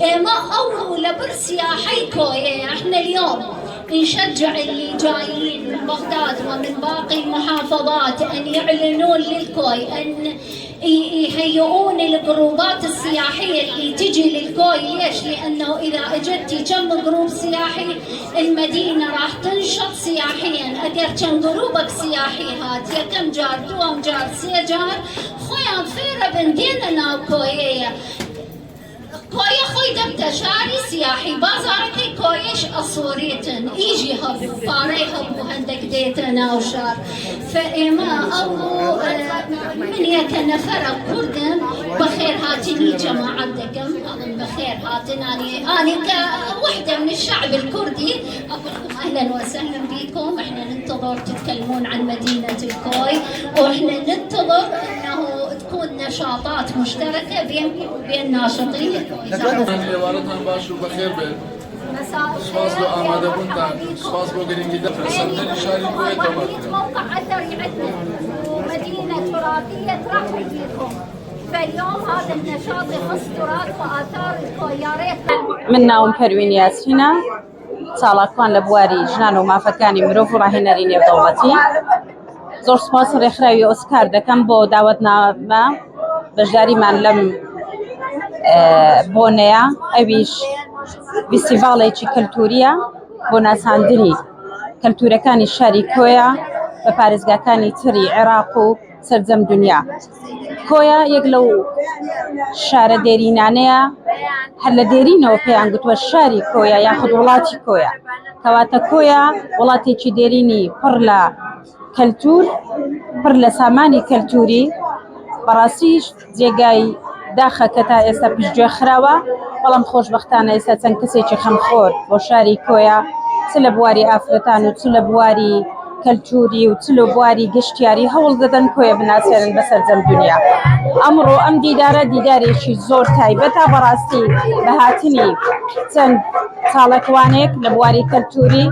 ما أول لبر سياحي كوية. احنا اليوم نشجع اللي جايين من بغداد ومن باقي المحافظات أن يعلنون للكوي، أن يهيئون الجروبات السياحية اللي تجي للكوي. ليش؟ لأنه إذا اجتي كم جروب سياحي المدينة راح تنشط سياحيا. أقر كم جروبك سياحي هات يا كم جار دوام جار سيجار خويا فيرة بندينا ناو كوية كوية خوي دبتا شاري سياحي بازاركي كويش أصوريتن إيجي هب فاري هب وهندك ديتنا وشار فإما أو من يتنفر كردن بخير هاتني جماعة دقم أظن بخير هاتن أنا كوحدة من الشعب الكردي أقول لكم أهلا وسهلا بكم. إحنا ننتظر تتكلمون عن مدينة الكوي، وإحنا ننتظر أنه تكون نشاطات مشتركة بينكم وبين ناشطين. لێوارەتان باش و بەخێر بێت. سپاس بۆ ئامادەبوونتان، سپاس بۆ گرنگیدان سەردەمی شاری کۆیە تەماشا. موقع أثري عندنا ومدينة تراثية ترحب بكم. فاليوم هذا النشاط يخص تراث وآثار الكوي. يا ريت من ناوم پەروین یاسینە چاڵاکوان لە بواری ژنان و مافەکانی مرۆڤ و ڕاهێنەری نێودەوڵەتی. زۆر سپاس ڕێکخراوی ئۆسکار دەکەم بۆ داوەتنامە بەشداریمان لەم بۆنەیە. ئەویش فیستیڤاڵێکی کەلتوریە بۆ ناساندنی کەلتورەکانی شاری کۆیە بە پارێزگاکانی تری عێراق و سەرجەم دنیا. کۆیە یەک لەو شارە دێرینانەیە هەر لە دێرینەوە پێیان گوتووە شاری کۆیە یاخود وڵاتی کۆیە، کەواتە کۆیە وڵاتێکی دێرینی پڕ لە کەلتور، پڕ لە سامانی کەلتوری. بەڕاستیش جێگای داخە کە تا ئێستا پشتگوێ خراوە، بەڵام خۆشبەختانە ئێستا چەند کەسێکی خەمخۆر بۆ شاری کۆیە چ لە بواری ئافرەتان و چ لە بواری کەلتوری و چ لە بواری گەشتیاری هەوڵ دەدەن کۆیە بناسێنن بە سەرجەم دنیا. ئەمڕۆ ئەم دیدارە دیدارێکی زۆر تایبەتە بەڕاستی بە هاتنی چەند چاڵەکوانێک لە بواری کەلتوری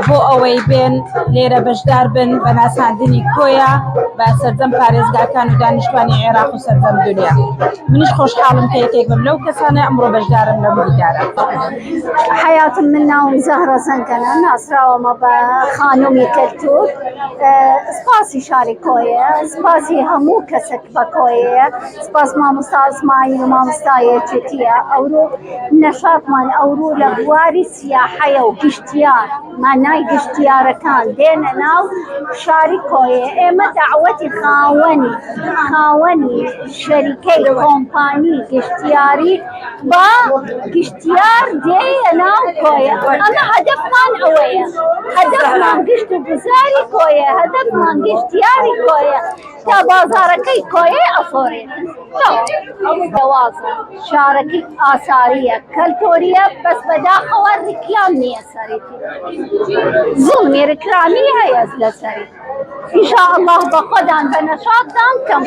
بۆ ئەوەی بێن لێرە بەشدار بن بە ناساندنی کۆیە بە سەرجەم پارێزگاکان و دانیشتوانی عێراق و سەرجەم دنیا. منیش خۆشحاڵم کە یەکێک بم لەو کەسانە ئەمڕۆ بەشدارم لەم دیدارە. حياتم منا وزهرة سنكنا ناسراوما بخانومي كلتور سپاسی شاری کۆیە، سپاسی هەموو کەسێک بە کۆیە، سپاس مامۆستا ئەسماعیل و مامۆستایەکێتیە. ئەوڕۆ نەشاتمان ئەوڕۆ لە بواری سیاحەیە و گشتیار مانای گشتیارەکان دێنە ناو شاری کۆیە. ئێمە دعوەتی خاوەنی شەریکەی کۆمپانی گشتیاری بە گشتیار دێیە ناو کۆیە. ئەمە هەدەفمان ئەوەیە، هەدەفمان گشت و گوزاری کۆیە، هەدەفمان گشتیاری کۆیە تا بازارەکەی کۆیە ئەفۆرێت. دوازە شارەکی ئاساریە کەلتۆریە بەس بەداخەوە ڕیکلام نییە سەرێتی، زوڵمی ڕیکلامی هەیە لەسەری. إن شاء الله بقدان بنشاطان كم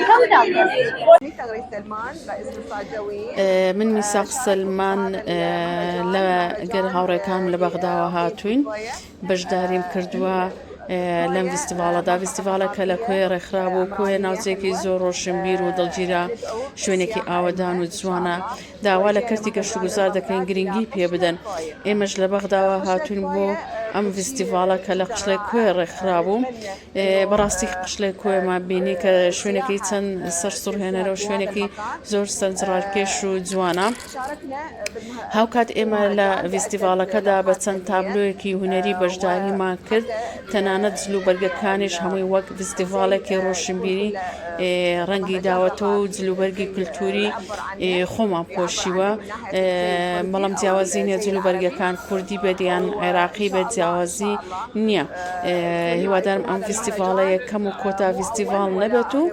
من میساق سلمان لەگەر هاوڕێکان لە بەغداوە هاتوین بەشداریم کردووە لەم فیستیڤاڵەدا. فیستیڤاڵەکە لە کۆیە ڕێکخرابوو. کۆیە ناوچەیەکی زۆر ڕۆشنبیر و دڵگیرە، شوێنێکی ئاوەدان و جوانە. داوا لە کەرتی گەشت و گوزار دەکەین گرنگی پێ بدەن. ئێمەش لە بەغداوە هاتوین بۆ ئەم فیستیڤاڵە کە لە قشڵی کۆیە ڕێکخرابوو. بەڕاستی قشڵی کۆیەمان بینی کە شوێنێکی چەند سەرسوڕهێنەرە و شوێنێکی زۆر سەرنجڕاکێش و جوانە. هاوکات ئێمە لە فیستیڤاڵەکەدا بە چەند تابلۆیەکی هونەری بەشداریمان کرد، تەنانەت جلوبەرگەکانیش هەمووی وەک فیستیڤاڵێکی ڕۆشنبیری ڕەنگی داوەتەوە و جلوبەرگی کولتوری خۆمان پۆشیوە. بەڵام جیاوازی نییە جلوبەرگەکان کوردی بێت یان عێراقی بێت، جیاوازی نییە. هیوادارم ئەم فیستیڤاڵە یەکەم و کۆتا فیستیڤاڵ نەبێت و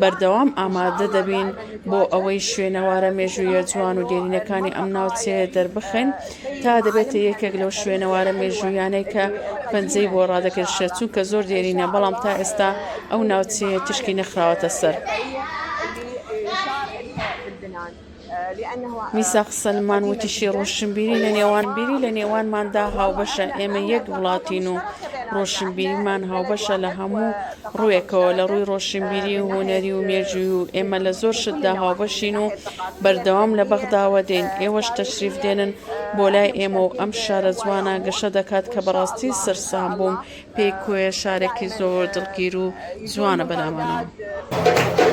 بەردەوام ئامادە دەبین بۆ ئەوەی شوێنەوارە مێژوویە جوان و دێرینەکانی ئەم ناوچەیە دەربخین تا دەبێتە یەکێک لەو شوێنەوارە مێژوویانەی کە پەنجەی بۆ ڕادەکردشە، چونکە زۆر دێرینە بەڵام تا ئێستا ئەو ناوچەیە تشکی نەخراوەتە سەر. میساق سلمان وتیشی ڕۆشنبیری لە نێوانبیری لە نێوانماندا هاوبەشە. ئێمە یەک وڵاتین و ڕۆشنبیریمان هاوبەشە لە هەموو ڕوویەکەوە لە ڕووی ڕۆشنبیری و هوەری و مێژووی و ئێمە لە زۆر شتدا هاوبەشین و بەردەوام لە بەغداوە دێن ئێوەش تەشریف دێنن بۆ لای ئێمە و ئەم شارە جوانە گەشە دەکات کە بەڕاستی سەرسام بووم پێی کوێ شارێکی زۆر دڵگیر و جوانە بەلامانەوە.